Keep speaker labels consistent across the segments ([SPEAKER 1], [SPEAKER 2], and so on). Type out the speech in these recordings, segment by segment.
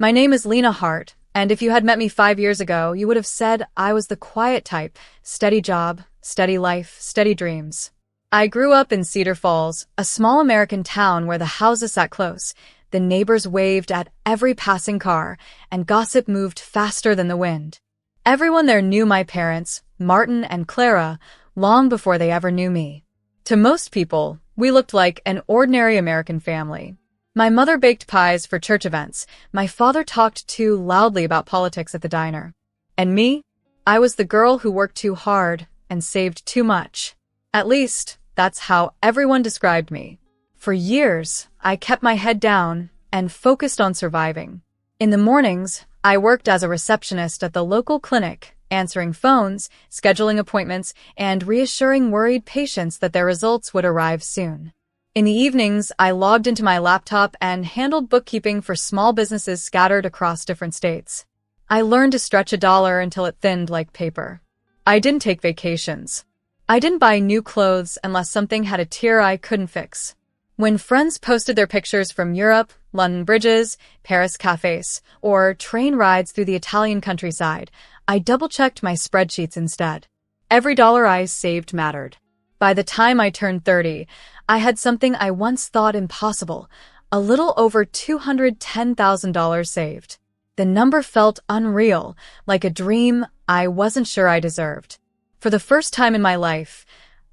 [SPEAKER 1] My name is Lena Hart, and if you had met me 5 years ago, you would have said I was the quiet type, steady job, steady life, steady dreams. I grew up in Cedar Falls, a small American town where the houses sat close, the neighbors waved at every passing car, and gossip moved faster than the wind. Everyone there knew my parents, Martin and Clara, long before they ever knew me. To most people, we looked like an ordinary American family. My mother baked pies for church events. My father talked too loudly about politics at the diner. And me? I was the girl who worked too hard and saved too much. At least, that's how everyone described me. For years, I kept my head down and focused on surviving. In the mornings, I worked as a receptionist at the local clinic, answering phones, scheduling appointments, and reassuring worried patients that their results would arrive soon. In the evenings, I logged into my laptop and handled bookkeeping for small businesses scattered across different states. I learned to stretch a dollar until it thinned like paper. I didn't take vacations. I didn't buy new clothes unless something had a tear I couldn't fix. When friends posted their pictures from Europe, London bridges, Paris cafes, or train rides through the Italian countryside, I double-checked my spreadsheets instead. Every dollar I saved mattered. By the time I turned 30, I had something I once thought impossible, a little over $210,000 saved. The number felt unreal, like a dream I wasn't sure I deserved. For the first time in my life,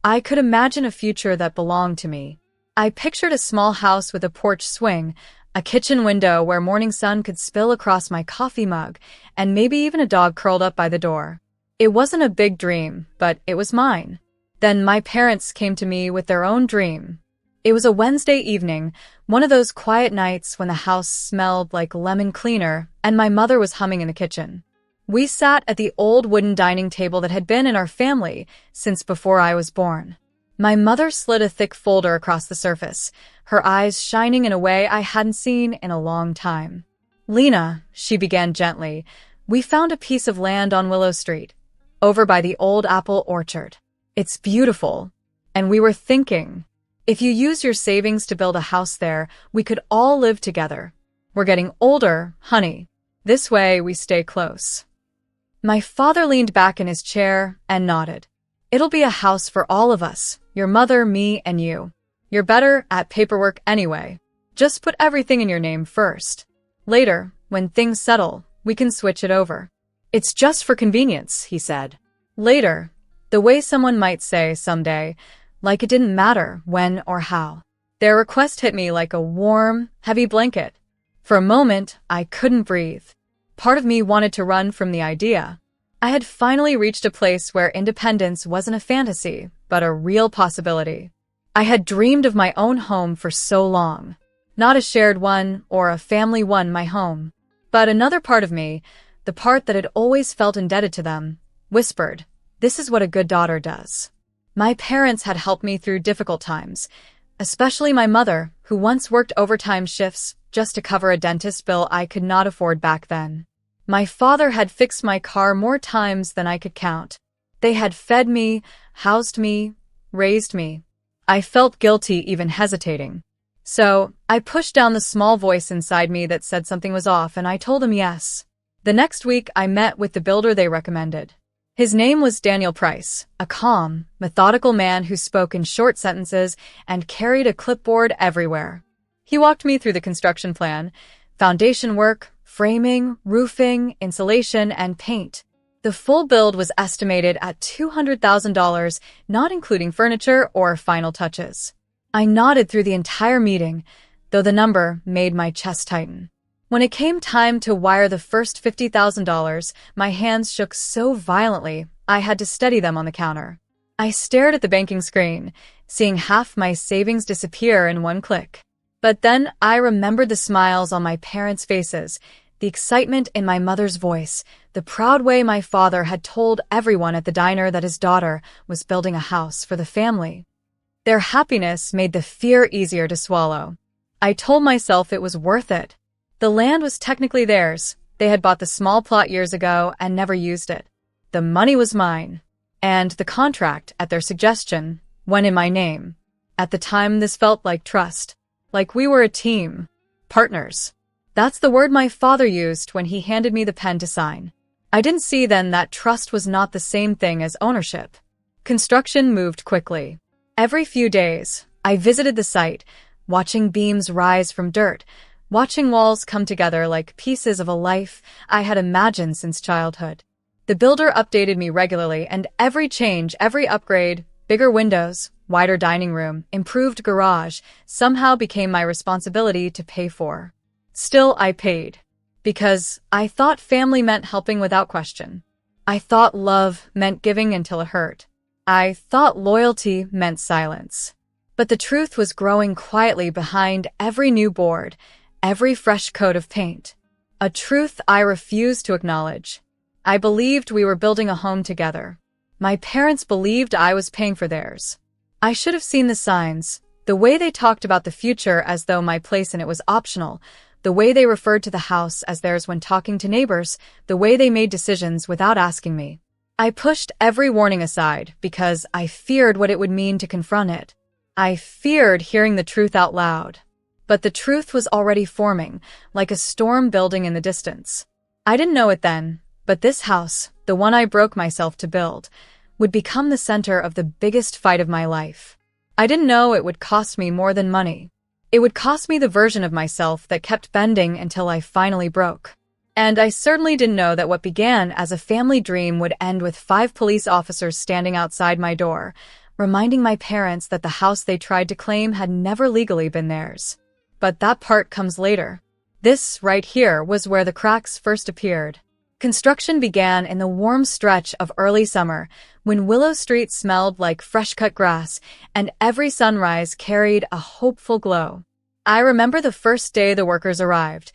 [SPEAKER 1] I could imagine a future that belonged to me. I pictured a small house with a porch swing, a kitchen window where morning sun could spill across my coffee mug, and maybe even a dog curled up by the door. It wasn't a big dream, but it was mine. Then my parents came to me with their own dream. It was a Wednesday evening, one of those quiet nights when the house smelled like lemon cleaner and my mother was humming in the kitchen. We sat at the old wooden dining table that had been in our family since before I was born. My mother slid a thick folder across the surface, her eyes shining in a way I hadn't seen in a long time. "Lena," she began gently, "we found a piece of land on Willow Street, over by the old apple orchard. It's beautiful. And we were thinking, if you use your savings to build a house there, we could all live together. We're getting older, honey. This way we stay close." My father leaned back in his chair and nodded. "It'll be a house for all of us, your mother, me, and you. You're better at paperwork anyway. Just put everything in your name first. Later, when things settle, we can switch it over." "It's just for convenience," he said. Later, the way someone might say someday, like it didn't matter when or how. Their request hit me like a warm, heavy blanket. For a moment, I couldn't breathe. Part of me wanted to run from the idea. I had finally reached a place where independence wasn't a fantasy, but a real possibility. I had dreamed of my own home for so long. Not a shared one or a family one, my home. But another part of me, the part that had always felt indebted to them, whispered, "This is what a good daughter does." My parents had helped me through difficult times, especially my mother, who once worked overtime shifts just to cover a dentist bill I could not afford back then. My father had fixed my car more times than I could count. They had fed me, housed me, raised me. I felt guilty even hesitating. So, I pushed down the small voice inside me that said something was off, and I told him yes. The next week, I met with the builder they recommended. His name was Daniel Price, a calm, methodical man who spoke in short sentences and carried a clipboard everywhere. He walked me through the construction plan, foundation work, framing, roofing, insulation, and paint. The full build was estimated at $200,000, not including furniture or final touches. I nodded through the entire meeting, though the number made my chest tighten. When it came time to wire the first $50,000, my hands shook so violently I had to steady them on the counter. I stared at the banking screen, seeing half my savings disappear in one click. But then I remembered the smiles on my parents' faces, the excitement in my mother's voice, the proud way my father had told everyone at the diner that his daughter was building a house for the family. Their happiness made the fear easier to swallow. I told myself it was worth it. The land was technically theirs. They had bought the small plot years ago and never used it. The money was mine. And the contract, at their suggestion, went in my name. At the time, this felt like trust. Like we were a team. Partners. That's the word my father used when he handed me the pen to sign. I didn't see then that trust was not the same thing as ownership. Construction moved quickly. Every few days, I visited the site, watching beams rise from dirt, watching walls come together like pieces of a life I had imagined since childhood. The builder updated me regularly, and every change, every upgrade, bigger windows, wider dining room, improved garage, somehow became my responsibility to pay for. Still, I paid. Because I thought family meant helping without question. I thought love meant giving until it hurt. I thought loyalty meant silence. But the truth was growing quietly behind every new board, every fresh coat of paint. A truth I refused to acknowledge. I believed we were building a home together. My parents believed I was paying for theirs. I should have seen the signs, the way they talked about the future as though my place in it was optional, the way they referred to the house as theirs when talking to neighbors, the way they made decisions without asking me. I pushed every warning aside because I feared what it would mean to confront it. I feared hearing the truth out loud. But the truth was already forming, like a storm building in the distance. I didn't know it then, but this house, the one I broke myself to build, would become the center of the biggest fight of my life. I didn't know it would cost me more than money. It would cost me the version of myself that kept bending until I finally broke. And I certainly didn't know that what began as a family dream would end with 5 police officers standing outside my door, reminding my parents that the house they tried to claim had never legally been theirs. But that part comes later. This, right here, was where the cracks first appeared. Construction began in the warm stretch of early summer, when Willow Street smelled like fresh-cut grass, and every sunrise carried a hopeful glow. I remember the first day the workers arrived,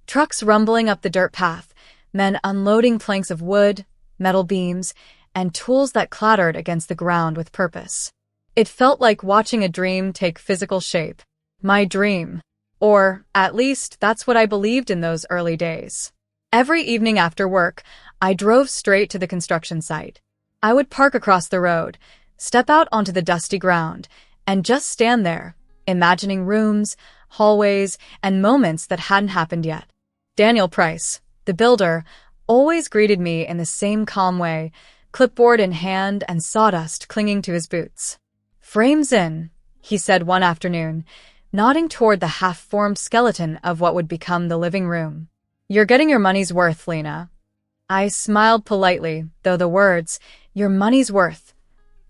[SPEAKER 1] trucks rumbling up the dirt path, men unloading planks of wood, metal beams, and tools that clattered against the ground with purpose. It felt like watching a dream take physical shape. My dream. Or, at least, that's what I believed in those early days. Every evening after work, I drove straight to the construction site. I would park across the road, step out onto the dusty ground, and just stand there, imagining rooms, hallways, and moments that hadn't happened yet. Daniel Price, the builder, always greeted me in the same calm way, clipboard in hand and sawdust clinging to his boots. "Frames in," he said one afternoon, nodding toward the half-formed skeleton of what would become the living room. "You're getting your money's worth, Lena." I smiled politely, though the words, "your money's worth,"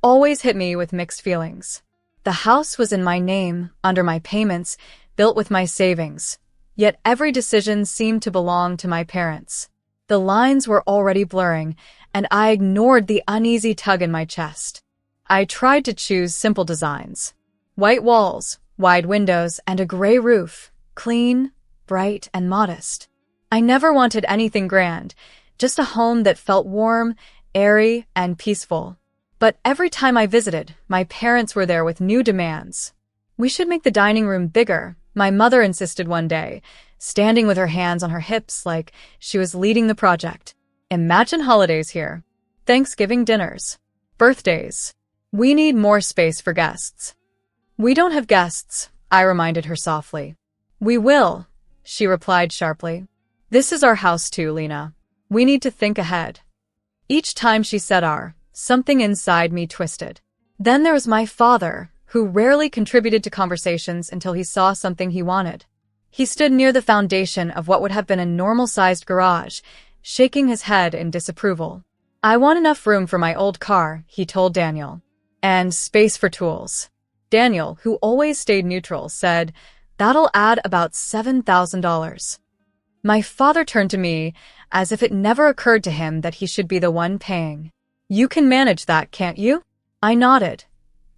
[SPEAKER 1] always hit me with mixed feelings. The house was in my name, under my payments, built with my savings. Yet every decision seemed to belong to my parents. The lines were already blurring, and I ignored the uneasy tug in my chest. I tried to choose simple designs. White walls, wide windows, and a gray roof, clean, bright, and modest. I never wanted anything grand, just a home that felt warm, airy, and peaceful. But every time I visited, my parents were there with new demands. "We should make the dining room bigger," my mother insisted one day, standing with her hands on her hips like she was leading the project. "Imagine holidays here. Thanksgiving dinners. Birthdays. We need more space for guests." "We don't have guests," I reminded her softly. "We will," she replied sharply. "This is our house too, Lena. We need to think ahead." Each time she said our, something inside me twisted. Then there was my father, who rarely contributed to conversations until he saw something he wanted. He stood near the foundation of what would have been a normal-sized garage, shaking his head in disapproval. "I want enough room for my old car," he told Daniel. "And space for tools." Daniel, who always stayed neutral, said, "That'll add about $7,000. My father turned to me, as if it never occurred to him that he should be the one paying. "You can manage that, can't you?" I nodded,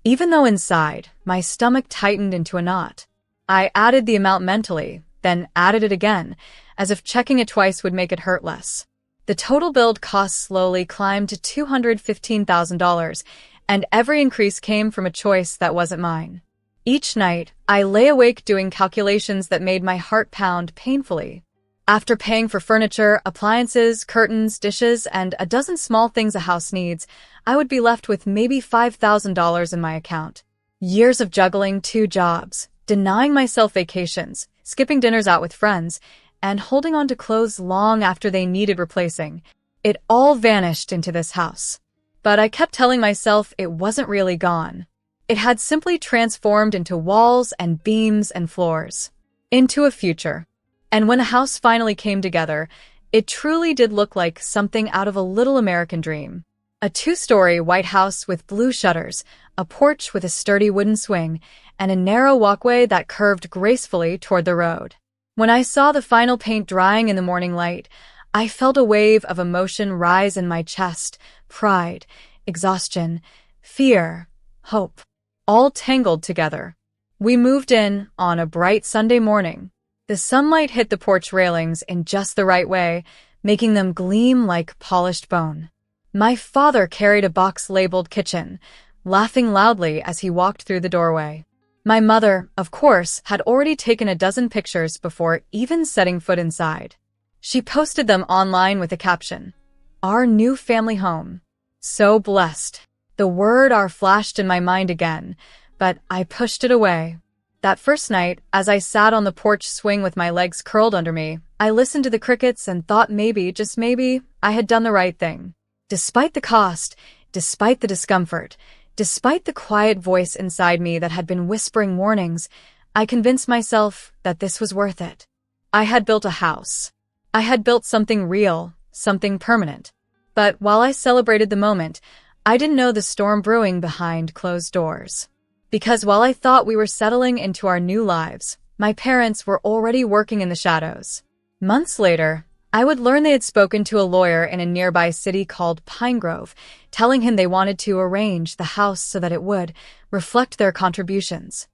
[SPEAKER 1] even though inside, my stomach tightened into a knot. I added the amount mentally, then added it again, as if checking it twice would make it hurt less. The total build cost slowly climbed to $215,000, and every increase came from a choice that wasn't mine. Each night, I lay awake doing calculations that made my heart pound painfully. After paying for furniture, appliances, curtains, dishes, and a dozen small things a house needs, I would be left with maybe $5,000 in my account. Years of juggling 2 jobs, denying myself vacations, skipping dinners out with friends, and holding on to clothes long after they needed replacing. It all vanished into this house. But I kept telling myself it wasn't really gone. It had simply transformed into walls and beams and floors. Into a future. And when the house finally came together, it truly did look like something out of a little American dream. A 2-story white house with blue shutters, a porch with a sturdy wooden swing, and a narrow walkway that curved gracefully toward the road. When I saw the final paint drying in the morning light, I felt a wave of emotion rise in my chest, pride, exhaustion, fear, hope, all tangled together. We moved in on a bright Sunday morning. The sunlight hit the porch railings in just the right way, making them gleam like polished bone. My father carried a box labeled kitchen, laughing loudly as he walked through the doorway. My mother, of course, had already taken a dozen pictures before even setting foot inside. She posted them online with a caption, "Our new family home. So blessed." The word "our" flashed in my mind again, but I pushed it away. That first night, as I sat on the porch swing with my legs curled under me, I listened to the crickets and thought maybe, just maybe, I had done the right thing. Despite the cost, despite the discomfort, despite the quiet voice inside me that had been whispering warnings, I convinced myself that this was worth it. I had built a house. I had built something real, something permanent. But while I celebrated the moment, I didn't know the storm brewing behind closed doors. Because while I thought we were settling into our new lives, my parents were already working in the shadows. Months later, I would learn they had spoken to a lawyer in a nearby city called Pine Grove, telling him they wanted to arrange the house so that it would reflect their contributions.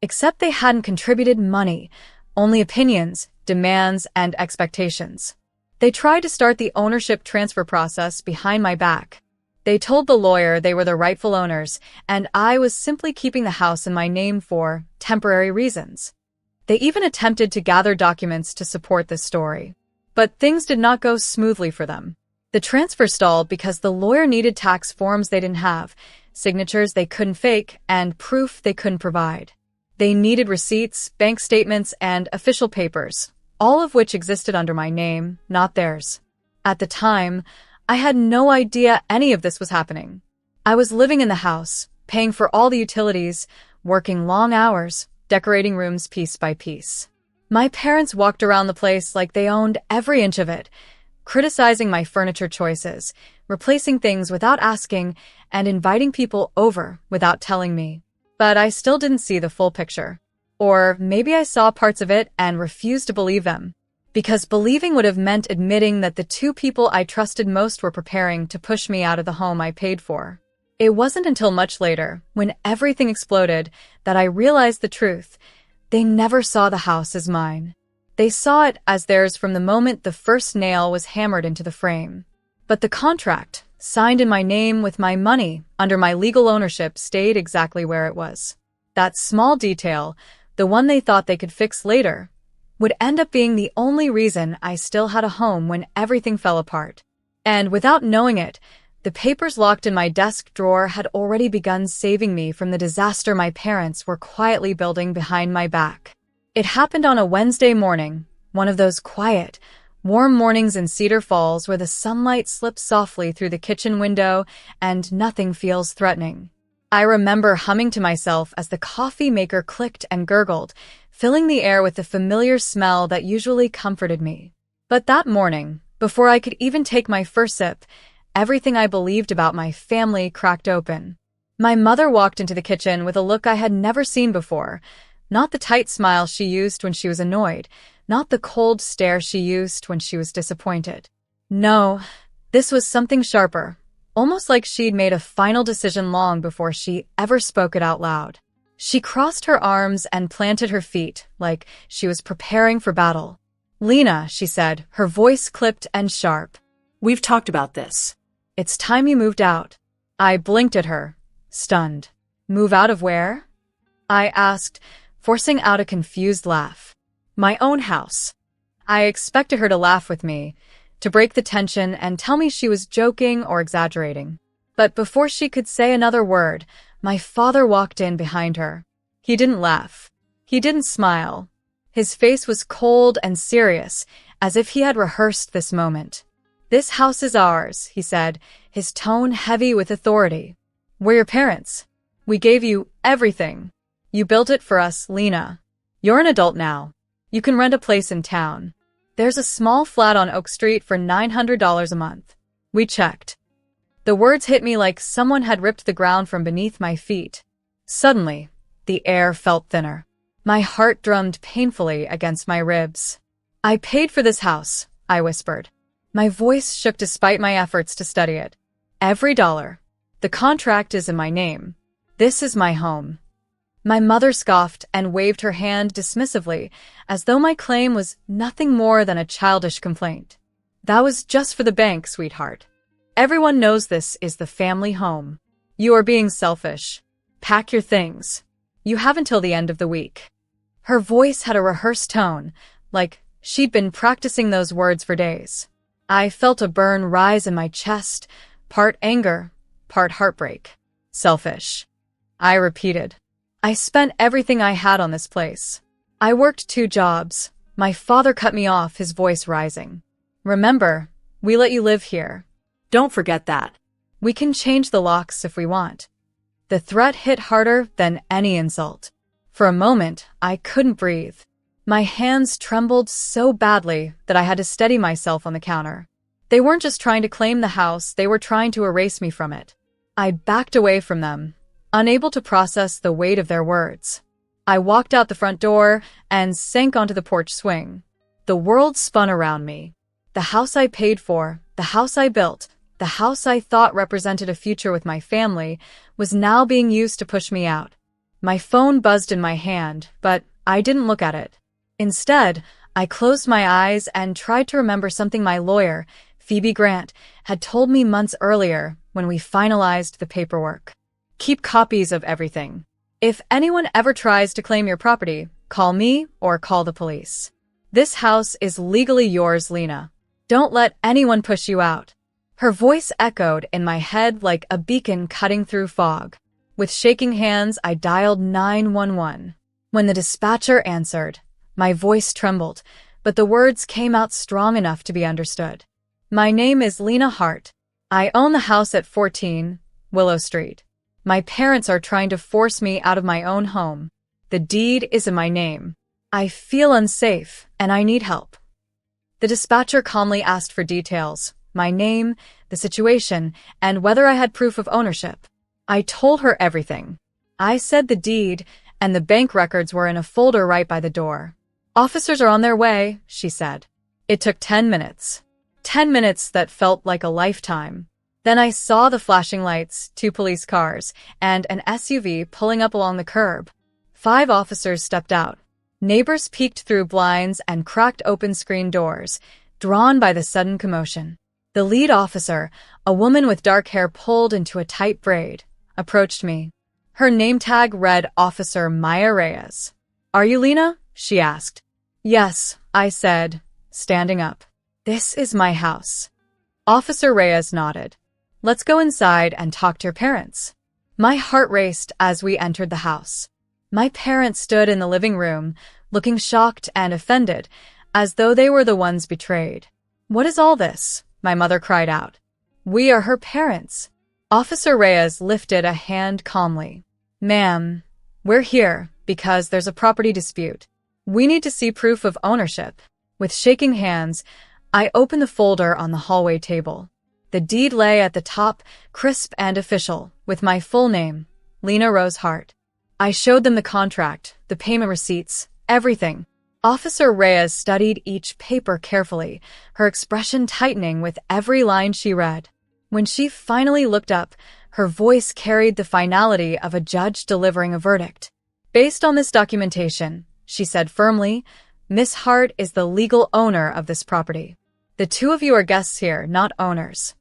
[SPEAKER 1] Except they hadn't contributed money, only opinions, demands, and expectations. They tried to start the ownership transfer process behind my back. They told the lawyer they were the rightful owners, and I was simply keeping the house in my name for temporary reasons. They even attempted to gather documents to support this story. But things did not go smoothly for them. The transfer stalled because the lawyer needed tax forms they didn't have, signatures they couldn't fake, and proof they couldn't provide. They needed receipts, bank statements, and official papers, all of which existed under my name, not theirs. At the time, I had no idea any of this was happening. I was living in the house, paying for all the utilities, working long hours, decorating rooms piece by piece. My parents walked around the place like they owned every inch of it, criticizing my furniture choices, replacing things without asking, and inviting people over without telling me. But I still didn't see the full picture. Or maybe I saw parts of it and refused to believe them. Because believing would have meant admitting that the two people I trusted most were preparing to push me out of the home I paid for. It wasn't until much later, when everything exploded, that I realized the truth. They never saw the house as mine. They saw it as theirs from the moment the first nail was hammered into the frame. But the contract, signed in my name with my money, under my legal ownership, stayed exactly where it was. That small detail, the one they thought they could fix later, would end up being the only reason I still had a home when everything fell apart. And without knowing it, the papers locked in my desk drawer had already begun saving me from the disaster my parents were quietly building behind my back. It happened on a Wednesday morning, one of those quiet, warm mornings in Cedar Falls where the sunlight slips softly through the kitchen window and nothing feels threatening. I remember humming to myself as the coffee maker clicked and gurgled, filling the air with the familiar smell that usually comforted me. But that morning, before I could even take my first sip, everything I believed about my family cracked open. My mother walked into the kitchen with a look I had never seen before, not the tight smile she used when she was annoyed, not the cold stare she used when she was disappointed. No, this was something sharper, almost like she'd made a final decision long before she ever spoke it out loud. She crossed her arms and planted her feet, like she was preparing for battle. "Lena," she said, her voice clipped and sharp.
[SPEAKER 2] "We've talked about this.
[SPEAKER 1] It's time you moved out." I blinked at her, stunned. "Move out of where?" I asked, forcing out a confused laugh. "My own house." I expected her to laugh with me, to break the tension and tell me she was joking or exaggerating. But before she could say another word, my father walked in behind her. He didn't laugh. He didn't smile. His face was cold and serious, as if he had rehearsed this moment. "This house is ours," he said, his tone heavy with authority. "We're your parents. We gave you everything. You built it for us, Lena. You're an adult now. You can rent a place in town. There's a small flat on Oak Street for $900 a month." We checked. The words hit me like someone had ripped the ground from beneath my feet. Suddenly, the air felt thinner. My heart drummed painfully against my ribs. "I paid for this house," I whispered. My voice shook despite my efforts to study it. "Every dollar. The contract is in my name. This is my home." My mother scoffed and waved her hand dismissively, as though my claim was nothing more than a childish complaint. "That was just for the bank, sweetheart. Everyone knows this is the family home. You are being selfish. Pack your things. You have until the end of the week." Her voice had a rehearsed tone, like she'd been practicing those words for days. I felt a burn rise in my chest, part anger, part heartbreak. "Selfish," I repeated. "I spent everything I had on this place. I worked 2 jobs. My father cut me off," his voice rising. "Remember, we let you live here.
[SPEAKER 2] Don't forget that.
[SPEAKER 1] We can change the locks if we want." The threat hit harder than any insult. For a moment, I couldn't breathe. My hands trembled so badly that I had to steady myself on the counter. They weren't just trying to claim the house, they were trying to erase me from it. I backed away from them, unable to process the weight of their words. I walked out the front door and sank onto the porch swing. The world spun around me. The house I paid for, the house I built, the house I thought represented a future with my family, was now being used to push me out. My phone buzzed in my hand, but I didn't look at it. Instead, I closed my eyes and tried to remember something my lawyer, Phoebe Grant, had told me months earlier when we finalized the paperwork. "Keep copies of everything. If anyone ever tries to claim your property, call me or call the police. This house is legally yours, Lena. Don't let anyone push you out." Her voice echoed in my head like a beacon cutting through fog. With shaking hands, I dialed 911. When the dispatcher answered, my voice trembled, but the words came out strong enough to be understood. "My name is Lena Hart. I own the house at 14 Willow Street. My parents are trying to force me out of my own home. The deed is in my name. I feel unsafe, and I need help." The dispatcher calmly asked for details, my name, the situation, and whether I had proof of ownership. I told her everything. I said the deed and the bank records were in a folder right by the door. "Officers are on their way," she said. It took 10 minutes. 10 minutes that felt like a lifetime. Then I saw the flashing lights, 2 police cars, and an SUV pulling up along the curb. 5 officers stepped out. Neighbors peeked through blinds and cracked open screen doors, drawn by the sudden commotion. The lead officer, a woman with dark hair pulled into a tight braid, approached me. Her name tag read Officer Maya Reyes. "Are you Lena?" she asked. "Yes," I said, standing up. "This is my house." Officer Reyes nodded. "Let's go inside and talk to your parents." My heart raced as we entered the house. My parents stood in the living room, looking shocked and offended, as though they were the ones betrayed. "What is all this?" my mother cried out. "We are her parents." Officer Reyes lifted a hand calmly. "Ma'am, we're here because there's a property dispute. We need to see proof of ownership." With shaking hands, I opened the folder on the hallway table. The deed lay at the top, crisp and official, with my full name, Lena Rose Hart. I showed them the contract, the payment receipts, everything. Officer Reyes studied each paper carefully, her expression tightening with every line she read. When she finally looked up, her voice carried the finality of a judge delivering a verdict. "Based on this documentation," she said firmly, "Miss Hart is the legal owner of this property. The 2 of you are guests here, not owners."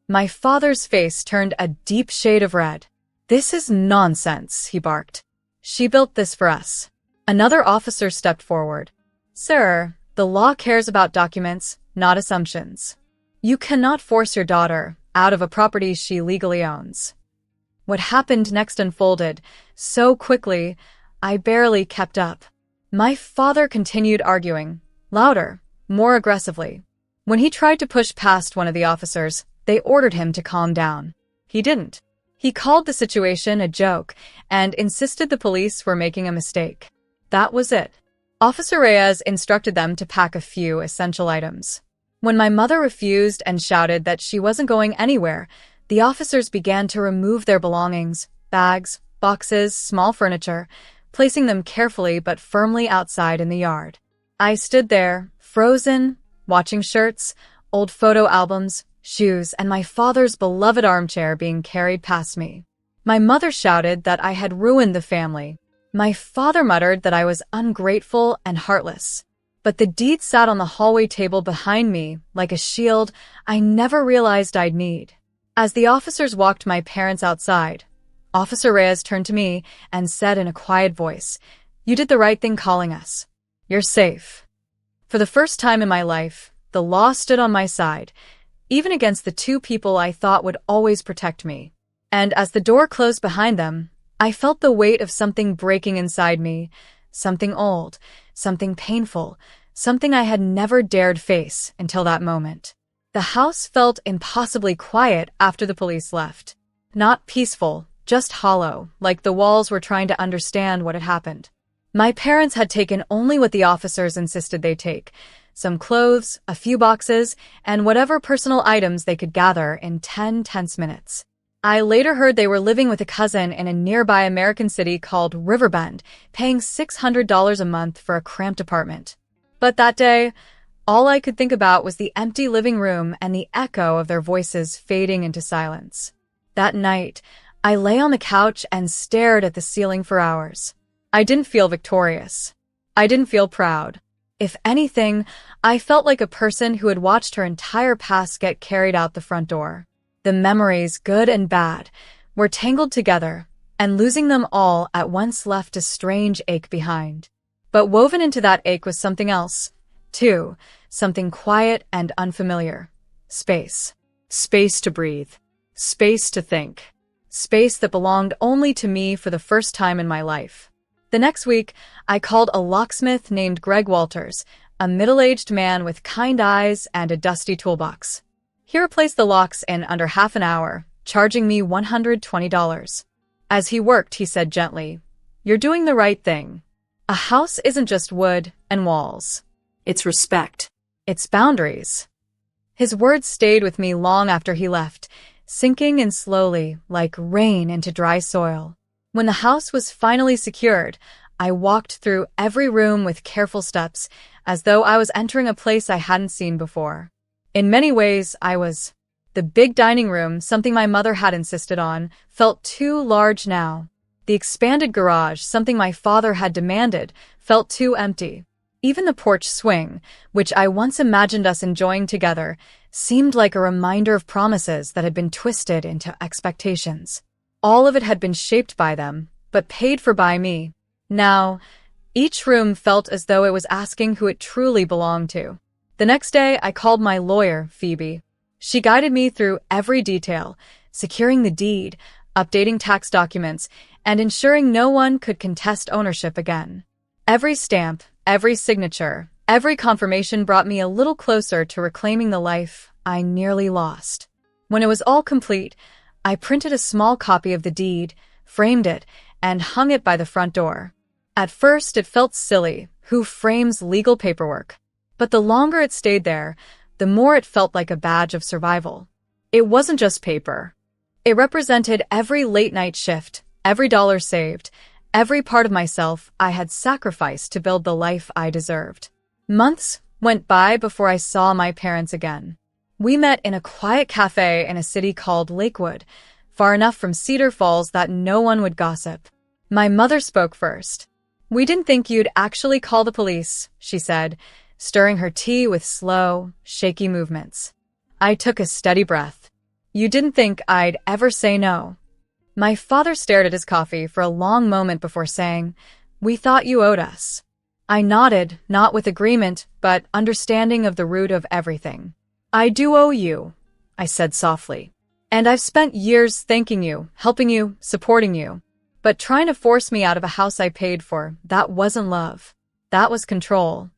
[SPEAKER 1] My father's face turned a deep shade of red. "This is nonsense," he barked. "She built this for us." Another officer stepped forward. "Sir, the law cares about documents, not assumptions. You cannot force your daughter out of a property she legally owns." What happened next unfolded so quickly, I barely kept up. My father continued arguing, louder, more aggressively. When he tried to push past one of the officers, they ordered him to calm down. He didn't. He called the situation a joke and insisted the police were making a mistake. That was it. Officer Reyes instructed them to pack a few essential items. When my mother refused and shouted that she wasn't going anywhere, the officers began to remove their belongings, bags, boxes, small furniture, placing them carefully but firmly outside in the yard. I stood there, frozen, watching shirts, old photo albums, shoes, and my father's beloved armchair being carried past me. My mother shouted that I had ruined the family. My father muttered that I was ungrateful and heartless. But the deed sat on the hallway table behind me, like a shield I never realized I'd need. As the officers walked my parents outside, Officer Reyes turned to me and said in a quiet voice, "You did the right thing calling us. You're safe." For the first time in my life, the law stood on my side, even against the two people I thought would always protect me. And as the door closed behind them, I felt the weight of something breaking inside me, something old, something painful, something I had never dared face until that moment. The house felt impossibly quiet after the police left. Not peaceful, just hollow, like the walls were trying to understand what had happened. My parents had taken only what the officers insisted they take, some clothes, a few boxes, and whatever personal items they could gather in 10 tense minutes. I later heard they were living with a cousin in a nearby American city called Riverbend, paying $600 a month for a cramped apartment. But that day, all I could think about was the empty living room and the echo of their voices fading into silence. That night, I lay on the couch and stared at the ceiling for hours. I didn't feel victorious. I didn't feel proud. If anything, I felt like a person who had watched her entire past get carried out the front door. The memories, good and bad, were tangled together, and losing them all at once left a strange ache behind. But woven into that ache was something else, too, something quiet and unfamiliar. Space. Space to breathe. Space to think. Space that belonged only to me for the first time in my life. The next week, I called a locksmith named Greg Walters, a middle-aged man with kind eyes and a dusty toolbox. He replaced the locks in under half an hour, charging me $120. As he worked, he said gently, "You're doing the right thing. A house isn't just wood and walls.
[SPEAKER 2] It's respect.
[SPEAKER 1] It's boundaries." His words stayed with me long after he left, sinking in slowly, like rain into dry soil. When the house was finally secured, I walked through every room with careful steps, as though I was entering a place I hadn't seen before. In many ways, I was. The big dining room, something my mother had insisted on, felt too large now. The expanded garage, something my father had demanded, felt too empty. Even the porch swing, which I once imagined us enjoying together, seemed like a reminder of promises that had been twisted into expectations. All of it had been shaped by them, but paid for by me. Now, each room felt as though it was asking who it truly belonged to. The next day, I called my lawyer, Phoebe. She guided me through every detail, securing the deed, updating tax documents, and ensuring no one could contest ownership again. Every stamp, every signature, every confirmation brought me a little closer to reclaiming the life I nearly lost. When it was all complete, I printed a small copy of the deed, framed it, and hung it by the front door. At first, it felt silly. Who frames legal paperwork? But the longer it stayed there, the more it felt like a badge of survival. It wasn't just paper. It represented every late-night shift, every dollar saved, every part of myself I had sacrificed to build the life I deserved. Months went by before I saw my parents again. We met in a quiet cafe in a city called Lakewood, far enough from Cedar Falls that no one would gossip. My mother spoke first. "We didn't think you'd actually call the police," she said, stirring her tea with slow, shaky movements. I took a steady breath. "You didn't think I'd ever say no." My father stared at his coffee for a long moment before saying, "We thought you owed us." I nodded, not with agreement, but understanding of the root of everything. "I do owe you," I said softly. "And I've spent years thanking you, helping you, supporting you. But trying to force me out of a house I paid for, that wasn't love." That was control.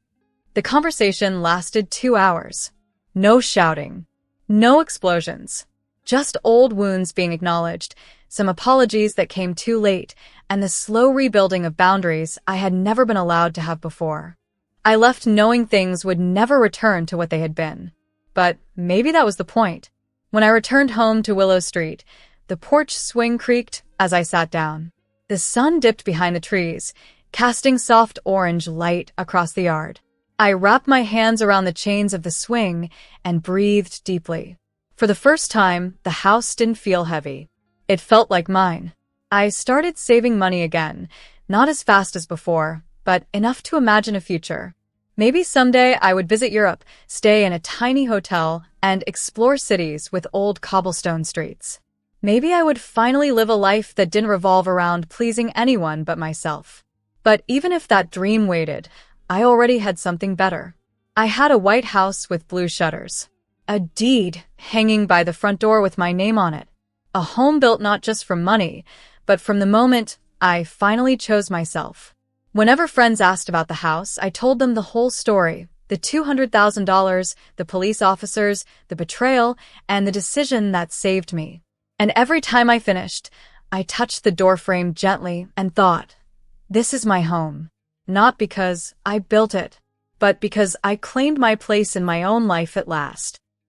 [SPEAKER 1] The conversation lasted 2 hours. No shouting. No explosions. Just old wounds being acknowledged, some apologies that came too late, and the slow rebuilding of boundaries I had never been allowed to have before. I left knowing things would never return to what they had been. But maybe that was the point. When I returned home to Willow Street, the porch swing creaked as I sat down. The sun dipped behind the trees, casting soft orange light across the yard. I wrapped my hands around the chains of the swing and breathed deeply. For the first time, the house didn't feel heavy. It felt like mine. I started saving money again, not as fast as before, but enough to imagine a future. Maybe someday I would visit Europe, stay in a tiny hotel, and explore cities with old cobblestone streets. Maybe I would finally live a life that didn't revolve around pleasing anyone but myself. But even if that dream waited, I already had something better. I had a white house with blue shutters. A deed hanging by the front door with my name on it. A home built not just from money, but from the moment I finally chose myself. Whenever friends asked about the house, I told them the whole story. The $200,000, the police officers, the betrayal, and the decision that saved me. And every time I finished, I touched the doorframe gently and thought, this is my home. Not because I built it, but because I claimed my place in my own life at last.